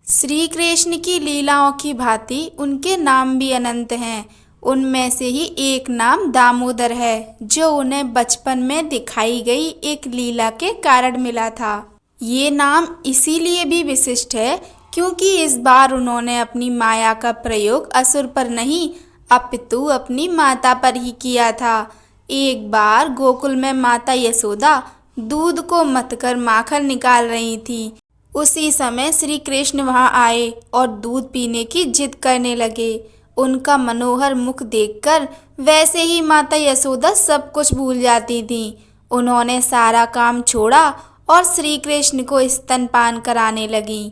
श्री कृष्ण की लीलाओं की भांति उनके नाम भी अनंत हैं। उनमें से ही एक नाम दामोदर है, जो उन्हें बचपन में दिखाई गई एक लीला के कारण मिला था। ये नाम इसीलिए भी विशिष्ट है क्योंकि इस बार उन्होंने अपनी माया का प्रयोग असुर पर नहीं, अपितु अपनी माता पर ही किया था। एक बार गोकुल में माता यशोदा दूध को मथकर माखन निकाल रही थी। उसी समय श्री कृष्ण वहां आए और दूध पीने की जिद करने लगे। उनका मनोहर मुख देखकर वैसे ही माता यशोदा सब कुछ भूल जाती थीं। उन्होंने सारा काम छोड़ा और श्री कृष्ण को स्तनपान कराने लगीं।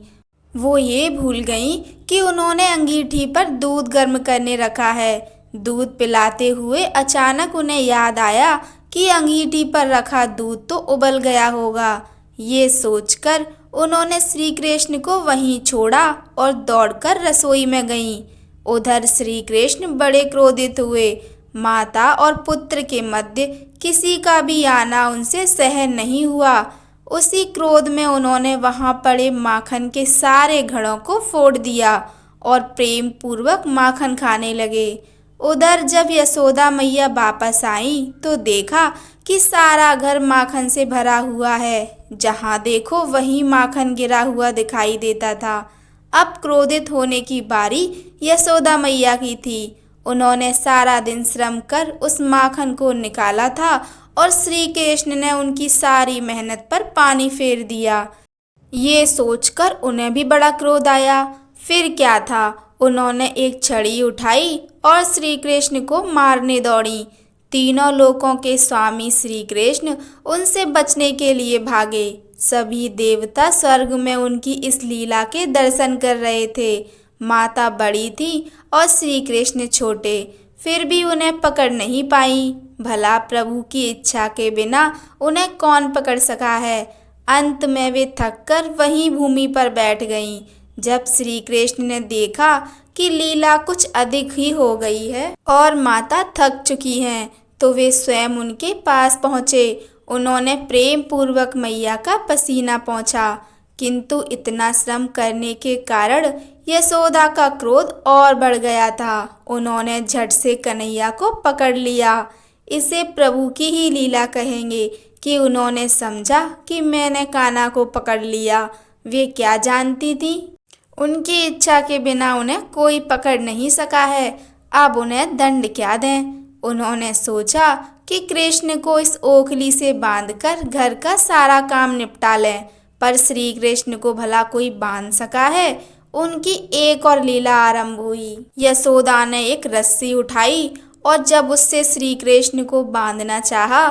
वो ये भूल गईं कि उन्होंने अंगीठी पर दूध गर्म करने रखा है। दूध पिलाते हुए अचानक उन्हें याद आया कि अंगीठी पर रखा दूध तो उबल गया होगा। ये सोचकर उन्होंने श्री कृष्ण को वहीं छोड़ा और दौड़कर रसोई में गईं। उधर श्री कृष्ण बड़े क्रोधित हुए। माता और पुत्र के मध्य किसी का भी आना उनसे सहन नहीं हुआ। उसी क्रोध में उन्होंने वहां पड़े माखन के सारे घड़ों को फोड़ दिया और प्रेम पूर्वक माखन खाने लगे। उधर जब यशोदा मैया वापस आई तो देखा कि सारा घर माखन से भरा हुआ है। जहां देखो वहीं माखन गिरा हुआ दिखाई देता था। अब क्रोधित होने की बारी यशोदा मैया की थी। उन्होंने सारा दिन श्रम कर उस माखन को निकाला था और श्री कृष्ण ने उनकी सारी मेहनत पर पानी फेर दिया। ये सोचकर उन्हें भी बड़ा क्रोध आया। फिर क्या था, उन्होंने एक छड़ी उठाई और श्री कृष्ण को मारने दौड़ी। तीनों लोकों के स्वामी श्री कृष्ण उनसे बचने के लिए भागे। सभी देवता स्वर्ग में उनकी इस लीला के दर्शन कर रहे थे। माता बड़ी थी और श्री कृष्ण छोटे, फिर भी उन्हें पकड़ नहीं पाई। भला प्रभु की इच्छा के बिना उन्हें कौन पकड़ सका है। अंत में वे थककर वहीं भूमि पर बैठ गईं। जब श्री कृष्ण ने देखा कि लीला कुछ अधिक ही हो गई है और माता थक चुकी हैं, तो वे स्वयं उनके पास पहुँचे। उन्होंने प्रेम पूर्वक मैया का पसीना पोंछा, किंतु इतना श्रम करने के कारण यशोदा का क्रोध और बढ़ गया था। उन्होंने झट से कन्हैया को पकड़ लिया। इसे प्रभु की ही लीला कहेंगे कि उन्होंने समझा कि मैंने कान्हा को पकड़ लिया। वे क्या जानती थी, उनकी इच्छा के बिना उन्हें कोई पकड़ नहीं सका है। अब उन्हें दंड क्या दें। उन्होंने सोचा कि कृष्ण को इस ओखली से बांधकर घर का सारा काम निपटा लें, पर श्री कृष्ण को भला कोई बांध सका है। उनकी एक और लीला आरंभ हुई। यशोदा ने एक रस्सी उठाई और जब उससे श्री कृष्ण को बांधना चाहा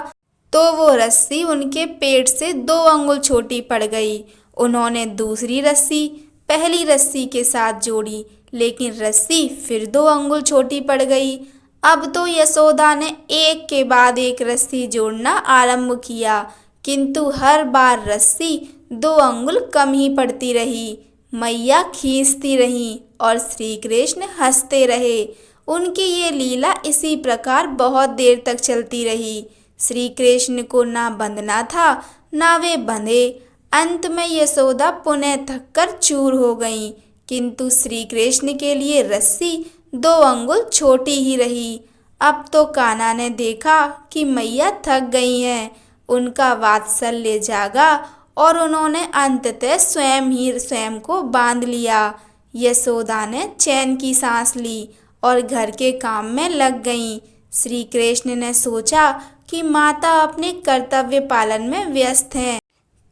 तो वो रस्सी उनके पेट से 2 अंगुल छोटी पड़ गई। उन्होंने दूसरी रस्सी पहली रस्सी के साथ जोड़ी, लेकिन रस्सी फिर 2 अंगुल छोटी पड़ गई। अब तो यशोदा ने एक के बाद एक रस्सी जोड़ना आरंभ किया, किंतु हर बार रस्सी 2 अंगुल कम ही पड़ती रही। मैया खींचती रहीं और श्री कृष्ण हंसते रहे। उनकी ये लीला इसी प्रकार बहुत देर तक चलती रही। श्री कृष्ण को ना बंधना था, ना वे बंधे। अंत में यशोदा पुनः थककर चूर हो गईं, किंतु श्री कृष्ण के लिए रस्सी 2 अंगुल छोटी ही रही। अब तो कान्हा ने देखा कि मैया थक गई हैं। उनका वात्सल्य जागा और उन्होंने अंततः स्वयं ही स्वयं को बांध लिया। यशोदा ने चैन की सांस ली और घर के काम में लग गईं। श्री कृष्ण ने सोचा कि माता अपने कर्तव्य पालन में व्यस्त हैं,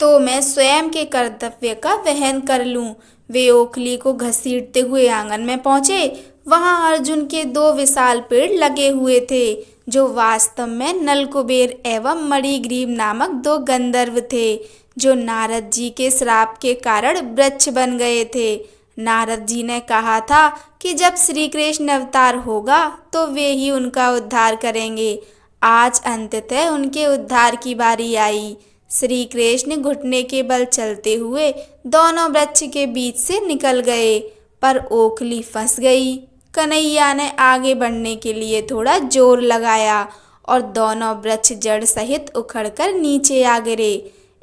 तो मैं स्वयं के कर्तव्य का वहन कर लूं। वे ओखली को घसीटते हुए आंगन में पहुंचे। वहां अर्जुन के 2 विशाल पेड़ लगे हुए थे, जो वास्तव में नलकुबेर एवं मणिग्रीव नामक 2 गंधर्व थे, जो नारद जी के श्राप के कारण वृक्ष बन गए थे। नारद जी ने कहा था कि जब श्री कृष्ण अवतार होगा तो वे ही उनका उद्धार करेंगे। आज अंततः उनके उद्धार की बारी आई। श्री कृष्ण घुटने के बल चलते हुए दोनों वृक्ष के बीच से निकल गए, पर ओखली फंस गई। कन्हैया ने आगे बढ़ने के लिए थोड़ा जोर लगाया और दोनों वृक्ष जड़ सहित उखड़कर नीचे आ गिरे।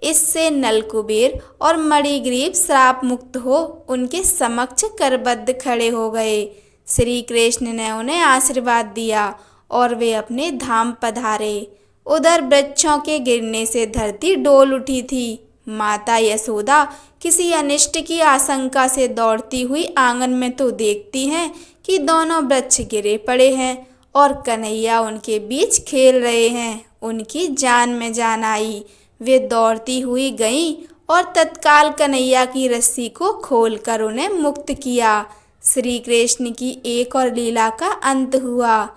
इससे नलकुबेर और मणिग्रीव श्राप मुक्त हो उनके समक्ष करबद्ध खड़े हो गए। श्री कृष्ण ने उन्हें आशीर्वाद दिया और वे अपने धाम पधारे। उधर वृक्षों के गिरने से धरती डोल उठी थी। माता यशोदा किसी अनिष्ट की आशंका से दौड़ती हुई आंगन में तो देखती हैं कि दोनों वृक्ष गिरे पड़े हैं और कन्हैया उनके बीच खेल रहे हैं। उनकी जान में जान आई। वे दौड़ती हुई गईं और तत्काल कन्हैया की रस्सी को खोलकर उन्हें मुक्त किया। श्री कृष्ण की एक और लीला का अंत हुआ।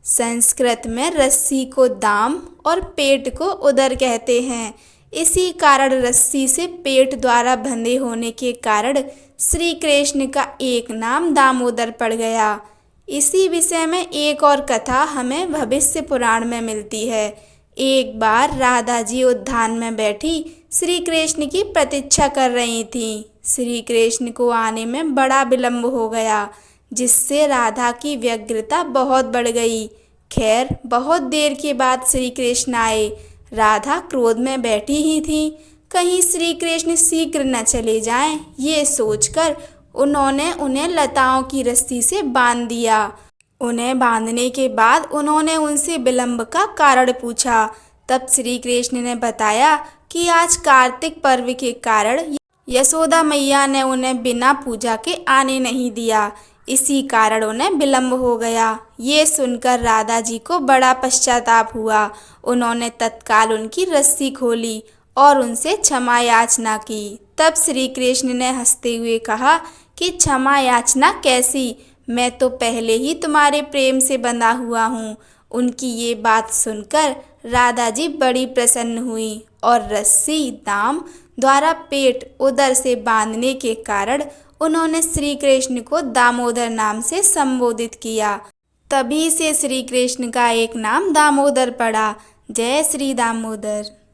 संस्कृत में रस्सी को दाम और पेट को उदर कहते हैं। इसी कारण रस्सी से पेट द्वारा बंधे होने के कारण श्री कृष्ण का एक नाम दामोदर पड़ गया। इसी विषय में एक और कथा हमें भविष्य पुराण में मिलती है। एक बार राधा जी उद्यान में बैठी श्री कृष्ण की प्रतीक्षा कर रही थीं। श्री कृष्ण को आने में बड़ा विलंब हो गया, जिससे राधा की व्यग्रता बहुत बढ़ गई। खैर, बहुत देर के बाद श्री कृष्ण आए। राधा क्रोध में बैठी ही थी। कहीं श्री कृष्ण शीघ्र न चले जाएं, ये सोचकर उन्होंने उन्हें लताओं की रस्सी से बांध दिया। उन्हें बांधने के बाद उन्होंने उनसे विलंब का कारण पूछा। तब श्री कृष्ण ने बताया कि आज कार्तिक पर्व के कारण यशोदा मैया ने उन्हें बिना पूजा के आने नहीं दिया, इसी कारण उन्हें विलंब हो गया। ये सुनकर राधा जी को बड़ा पश्चाताप हुआ। उन्होंने तत्काल उनकी रस्सी खोली और उनसे क्षमा याचना की। तब श्री कृष्ण ने हंसते हुए कहा कि क्षमा याचना कैसी, मैं तो पहले ही तुम्हारे प्रेम से बंधा हुआ हूँ। उनकी ये बात सुनकर राधा जी बड़ी प्रसन्न हुई और रस्सी दाम द्वारा पेट उदर से बांधने के कारण उन्होंने श्री कृष्ण को दामोदर नाम से संबोधित किया। तभी से श्री कृष्ण का एक नाम दामोदर पड़ा। जय श्री दामोदर।